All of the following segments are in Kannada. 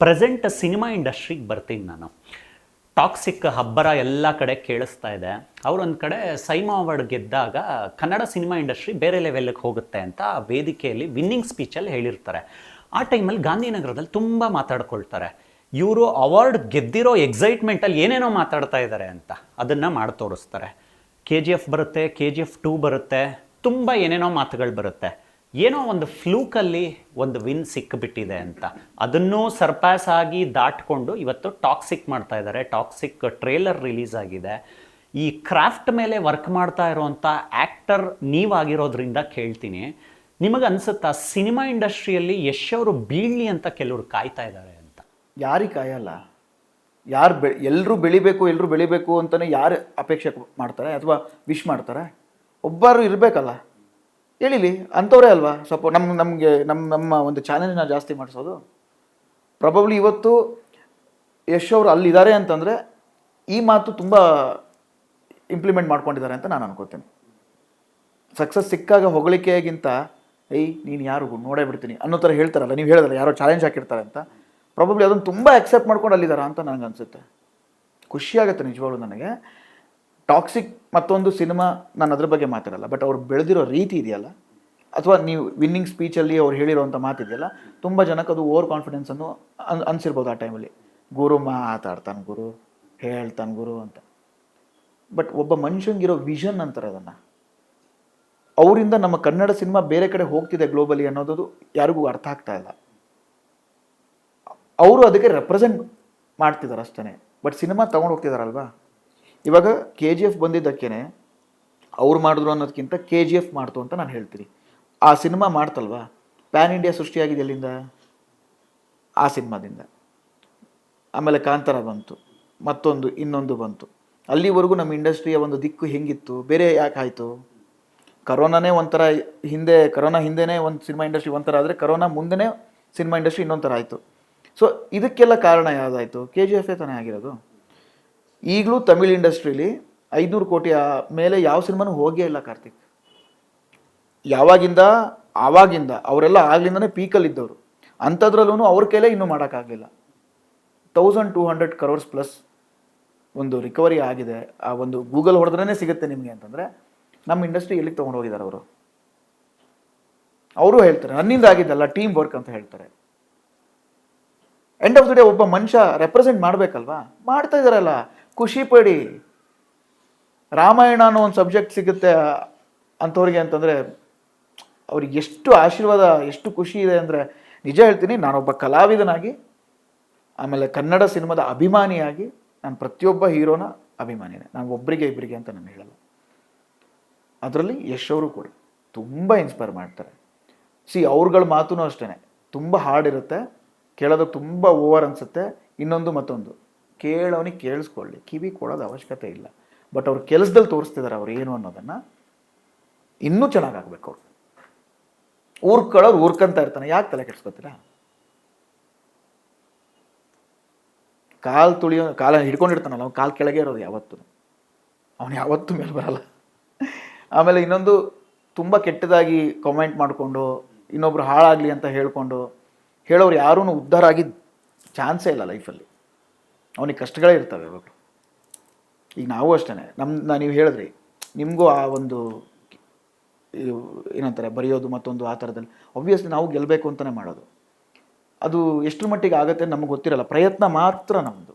ಪ್ರೆಸೆಂಟ್ ಸಿನಿಮಾ ಇಂಡಸ್ಟ್ರಿಗೆ ಬರ್ತೀನಿ ನಾನು. ಟಾಕ್ಸಿಕ್ ಹಬ್ಬರ ಎಲ್ಲ ಕಡೆ ಕೇಳಿಸ್ತಾ ಇದೆ. ಅವರೊಂದು ಕಡೆ ಸೈಮಾ ಅವಾರ್ಡ್ ಗೆದ್ದಾಗ ಕನ್ನಡ ಸಿನಿಮಾ ಇಂಡಸ್ಟ್ರಿ ಬೇರೆ ಲೆವೆಲ್ಗೆ ಹೋಗುತ್ತೆ ಅಂತ ಆ ವೇದಿಕೆಯಲ್ಲಿ ವಿನ್ನಿಂಗ್ ಸ್ಪೀಚಲ್ಲಿ ಹೇಳಿರ್ತಾರೆ. ಆ ಟೈಮಲ್ಲಿ ಗಾಂಧಿನಗರದಲ್ಲಿ ತುಂಬ ಮಾತಾಡ್ಕೊಳ್ತಾರೆ. ಇವರು ಅವಾರ್ಡ್ ಗೆದ್ದಿರೋ ಎಕ್ಸೈಟ್ಮೆಂಟಲ್ಲಿ ಏನೇನೋ ಮಾತಾಡ್ತಾ ಇದ್ದಾರೆ ಅಂತ ಅದನ್ನು ಮಾಡಿ ತೋರಿಸ್ತಾರೆ. KGF ಬರುತ್ತೆ, KGF 2 ಬರುತ್ತೆ, ತುಂಬ ಏನೇನೋ ಮಾತುಗಳು ಬರುತ್ತೆ. ಏನೋ ಒಂದು ಫ್ಲೂಕಲ್ಲಿ ಒಂದು ವಿನ್ ಸಿಕ್ಕಿಬಿಟ್ಟಿದೆ ಅಂತ ಅದನ್ನೂ ಸರ್ಪಾಸ್ ಆಗಿ ದಾಟ್ಕೊಂಡು ಇವತ್ತು ಟಾಕ್ಸಿಕ್ ಮಾಡ್ತಾ ಇದ್ದಾರೆ. ಟಾಕ್ಸಿಕ್ ಟ್ರೇಲರ್ ರಿಲೀಸ್ ಆಗಿದೆ. ಈ ಕ್ರಾಫ್ಟ್ ಮೇಲೆ ವರ್ಕ್ ಮಾಡ್ತಾ ಇರೋವಂಥ ಆ್ಯಕ್ಟರ್ ನೀವಾಗಿರೋದ್ರಿಂದ ಕೇಳ್ತೀನಿ, ನಿಮಗೆ ಅನಿಸುತ್ತಾ ಸಿನಿಮಾ ಇಂಡಸ್ಟ್ರಿಯಲ್ಲಿ ಯಶ್ ಅವರು ಬೀಳಲಿ ಅಂತ ಕೆಲವರು ಕಾಯ್ತಾ ಇದ್ದಾರೆ ಅಂತ? ಯಾರಿಗೆ ಕಾಯಲ್ಲ. ಯಾರು ಎಲ್ಲರೂ ಬೆಳಿಬೇಕು ಅಂತಲೇ ಯಾರು ಅಪೇಕ್ಷೆ ಮಾಡ್ತಾರೆ ಅಥವಾ ವಿಶ್ ಮಾಡ್ತಾರೆ? ಒಬ್ಬರು ಇರಬೇಕಲ್ಲ, ಹೇಳಿಲಿ ಅಂಥವ್ರೇ ಅಲ್ವಾ. ನಮ್ಮ ಒಂದು ಚಾಲೆಂಜ್ನ ಜಾಸ್ತಿ ಮಾಡಿಸೋದು. ಪ್ರಾಬಬ್ಲಿ ಇವತ್ತು ಯಶ್ ಅವರು ಅಲ್ಲಿದ್ದಾರೆ ಅಂತಂದರೆ ಈ ಮಾತು ತುಂಬ ಇಂಪ್ಲಿಮೆಂಟ್ ಮಾಡ್ಕೊಂಡಿದ್ದಾರೆ ಅಂತ ನಾನು ಅನ್ಕೋತೀನಿ. ಸಕ್ಸಸ್ ಸಿಕ್ಕಾಗ ಹೊಗಳಿಕೆಗಿಂತ ನೀನು ಯಾರು ನೋಡೇ ಬಿಡ್ತೀನಿ ಅನ್ನೋ ಥರ ಹೇಳ್ತಾರಲ್ಲ, ನೀವು ಹೇಳಿದ್ರೆ ಯಾರೋ ಚಾಲೆಂಜ್ ಹಾಕಿರ್ತಾರೆ ಅಂತ, ಪ್ರಾಬಬ್ಲಿ ಅದನ್ನು ತುಂಬ ಅಕ್ಸೆಪ್ಟ್ ಮಾಡ್ಕೊಂಡು ಅಲ್ಲಿದ್ದಾರೆ ಅಂತ ನನಗೆ ಅನಿಸುತ್ತೆ. ಖುಷಿಯಾಗುತ್ತೆ ನಿಜವಾಗ್ಲೂ ನನಗೆ. ಟಾಕ್ಸಿಕ್ ಮತ್ತೊಂದು ಸಿನಿಮಾ, ನಾನು ಅದ್ರ ಬಗ್ಗೆ ಮಾತಾಡಲ್ಲ, ಬಟ್ ಅವ್ರು ಬೆಳೆದಿರೋ ರೀತಿ ಇದೆಯಲ್ಲ, ಅಥವಾ ನೀವು ವಿನ್ನಿಂಗ್ ಸ್ಪೀಚಲ್ಲಿ ಅವ್ರು ಹೇಳಿರೋವಂಥ ಮಾತಿದೆಯಲ್ಲ, ತುಂಬ ಜನಕ್ಕೆ ಅದು ಓವರ್ ಕಾನ್ಫಿಡೆನ್ಸನ್ನು ಅನಿಸಿರ್ಬೋದು ಆ ಟೈಮಲ್ಲಿ. ಗುರು ಮಾತಾಡ್ತಾನೆ ಗುರು, ಹೇಳ್ತಾನೆ ಗುರು ಅಂತ. ಬಟ್ ಒಬ್ಬ ಮನುಷ್ಯಂಗಿರೋ ವಿಷನ್ ಅಂತಾರೆ ಅದನ್ನು. ಅವರಿಂದ ನಮ್ಮ ಕನ್ನಡ ಸಿನಿಮಾ ಬೇರೆ ಕಡೆ ಹೋಗ್ತಿದೆ ಗ್ಲೋಬಲಿ ಅನ್ನೋದು ಯಾರಿಗೂ ಅರ್ಥ ಆಗ್ತಾ ಇಲ್ಲ. ಅವರು ಅದಕ್ಕೆ ರೆಪ್ರೆಸೆಂಟ್ ಮಾಡ್ತಿದ್ದಾರೆ ಅಷ್ಟೇ, ಬಟ್ ಸಿನಿಮಾ ತೊಗೊಂಡು ಹೋಗ್ತಿದಾರಲ್ವಾ. ಇವಾಗ KGF ಬಂದಿದ್ದಕ್ಕೇ ಅವ್ರು ಮಾಡಿದ್ರು ಅನ್ನೋದಕ್ಕಿಂತ KGF ಮಾಡ್ತು ಅಂತ ನಾನು ಹೇಳ್ತೀನಿ. ಆ ಸಿನಿಮಾ ಮಾಡ್ತಲ್ವಾ, ಪ್ಯಾನ್ ಇಂಡಿಯಾ ಸೃಷ್ಟಿಯಾಗಿದೆ ಎಲ್ಲಿಂದ? ಆ ಸಿನಿಮಾದಿಂದ. ಆಮೇಲೆ ಕಾಂತಾರ ಬಂತು, ಇನ್ನೊಂದು ಬಂತು. ಅಲ್ಲಿವರೆಗೂ ನಮ್ಮ ಇಂಡಸ್ಟ್ರಿಯ ಒಂದು ದಿಕ್ಕು ಹೆಂಗಿತ್ತು, ಬೇರೆ ಯಾಕೆ ಆಯಿತು? ಕರೋನಾನೇ ಒಂಥರ ಕರೋನಾ ಹಿಂದೆನೇ ಒಂದು ಸಿನಿಮಾ ಇಂಡಸ್ಟ್ರಿ ಒಂಥರ ಆದರೆ, ಕರೋನಾ ಮುಂದೆನೇ ಸಿನಿಮಾ ಇಂಡಸ್ಟ್ರಿ ಇನ್ನೊಂದು ಥರ ಆಯಿತು. ಸೊ ಇದಕ್ಕೆಲ್ಲ ಕಾರಣ ಯಾವುದಾಯಿತು? KGF ತಾನೇ ಆಗಿರೋದು. ಈಗಲೂ ತಮಿಳ್ ಇಂಡಸ್ಟ್ರೀಲಿ 500 ಕೋಟಿ ಮೇಲೆ ಯಾವ ಸಿನಿಮಾನೂ ಹೋಗೇ ಇಲ್ಲ ಕಾರ್ತಿಕ್. ಆವಾಗಿಂದ ಅವರೆಲ್ಲ ಆಗ್ಲಿಂದನೇ ಪೀಕಲ್ಲಿದ್ದವರು. ಅಂಥದ್ರಲ್ಲೂ ಅವ್ರ ಕೈಲೇ ಇನ್ನೂ ಮಾಡೋಕ್ಕಾಗಲಿಲ್ಲ. 1200 crores ಪ್ಲಸ್ ಒಂದು ರಿಕವರಿ ಆಗಿದೆ. ಆ ಒಂದು ಗೂಗಲ್ ಹೊಡೆದ್ರೇ ಸಿಗುತ್ತೆ ನಿಮಗೆ ಅಂತಂದರೆ ನಮ್ಮ ಇಂಡಸ್ಟ್ರಿ ಎಲ್ಲಿಗೆ ತೊಗೊಂಡು ಹೋಗಿದ್ದಾರೆ ಅವರು? ಅವರು ಹೇಳ್ತಾರೆ ನನ್ನಿಂದ ಆಗಿದ್ದಲ್ಲ, ಟೀಮ್ ವರ್ಕ್ ಅಂತ ಹೇಳ್ತಾರೆ. ಎಂಡ್ ಆಫ್ ದ ಡೇ ಒಬ್ಬ ಮನುಷ್ಯ ರೆಪ್ರೆಸೆಂಟ್ ಮಾಡಬೇಕಲ್ವಾ, ಮಾಡ್ತಾ ಇದ್ದಾರಲ್ಲ, ಖುಷಿ ಪಡಿ. ರಾಮಾಯಣ ಅನ್ನೋ ಒಂದು ಸಬ್ಜೆಕ್ಟ್ ಸಿಗುತ್ತೆ ಅಂಥವ್ರಿಗೆ ಅಂತಂದರೆ ಅವ್ರಿಗೆ ಎಷ್ಟು ಆಶೀರ್ವಾದ, ಎಷ್ಟು ಖುಷಿ ಇದೆ ಅಂದರೆ, ನಿಜ ಹೇಳ್ತೀನಿ, ನಾನೊಬ್ಬ ಕಲಾವಿದನಾಗಿ, ಆಮೇಲೆ ಕನ್ನಡ ಸಿನಿಮಾದ ಅಭಿಮಾನಿಯಾಗಿ, ನಾನು ಪ್ರತಿಯೊಬ್ಬ ಹೀರೋನ ಅಭಿಮಾನಿನೇ. ನಾನು ಒಬ್ಬರಿಗೆ ಇಬ್ಬರಿಗೆ ಅಂತ ನಾನು ಹೇಳಲ್ಲ. ಅದರಲ್ಲಿ ಯಶ್ ಅವರು ಕೂಡ ತುಂಬ ಇನ್ಸ್ಪೈರ್ ಮಾಡ್ತಾರೆ. ಅವ್ರಗಳ ಮಾತೂ ಅಷ್ಟೇ ತುಂಬ ಹಾರ್ಡ್ ಇರುತ್ತೆ, ಕೇಳೋದಕ್ಕೆ ತುಂಬ ಓವರ್ ಅನಿಸುತ್ತೆ. ಇನ್ನೊಂದು ಮತ್ತೊಂದು ಕೇಳೋನಿಗೆ ಕೇಳಿಸ್ಕೊಳ್ಳಿ, ಕಿವಿ ಕೊಡೋದು ಅವಶ್ಯಕತೆ ಇಲ್ಲ. ಬಟ್ ಅವ್ರು ಕೆಲಸದಲ್ಲಿ ತೋರಿಸ್ತಿದ್ದಾರೆ ಅವ್ರು ಏನು ಅನ್ನೋದನ್ನು. ಇನ್ನೂ ಚೆನ್ನಾಗಾಗಬೇಕು. ಅವ್ರು ಊರ್ಕೊಳ್ಳೋರು ಊರ್ಕಂತ ಇರ್ತಾನೆ, ಯಾಕೆ ತಲೆ ಕೆಡ್ಸ್ಕೊತೀರಾ? ಕಾಲ ಹಿಡ್ಕೊಂಡಿರ್ತಾನಲ್ಲ, ಅವ್ನು ಕಾಲು ಕೆಳಗೆ ಇರೋದು ಯಾವತ್ತೂ, ಅವನು ಯಾವತ್ತೂ ಮೇಲೆ ಬರಲ್ಲ. ಆಮೇಲೆ ಇನ್ನೊಂದು, ತುಂಬ ಕೆಟ್ಟದಾಗಿ ಕಾಮೆಂಟ್ ಮಾಡಿಕೊಂಡು ಇನ್ನೊಬ್ರು ಹಾಳಾಗಲಿ ಅಂತ ಹೇಳೋರು ಯಾರೂ ಉದ್ಧಾರ ಆಗಿದ್ದ ಚಾನ್ಸೇ ಇಲ್ಲ ಲೈಫಲ್ಲಿ. ಅವನಿಗೆ ಕಷ್ಟಗಳೇ ಇರ್ತವೆ ಇವಾಗ. ಈಗ ನಾವು ಅಷ್ಟೇ, ನೀವು ಹೇಳಿದ್ರಿ, ನಿಮಗೂ ಆ ಒಂದು ಏನಂತಾರೆ ಬರೆಯೋದು ಮತ್ತೊಂದು ಆ ಥರದಲ್ಲಿ ಆಬ್ವಿಯಸ್ಲಿ ನಾವು ಗೆಲ್ಲಬೇಕು ಅಂತಲೇ ಮಾಡೋದು. ಅದು ಎಷ್ಟರ ಮಟ್ಟಿಗೆ ಆಗುತ್ತೆ ನಮಗೆ ಗೊತ್ತಿರಲ್ಲ. ಪ್ರಯತ್ನ ಮಾತ್ರ ನಮ್ಮದು,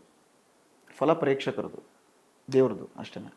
ಫಲ ಪ್ರೇಕ್ಷಕರದು, ದೇವ್ರದ್ದು ಅಷ್ಟೇ.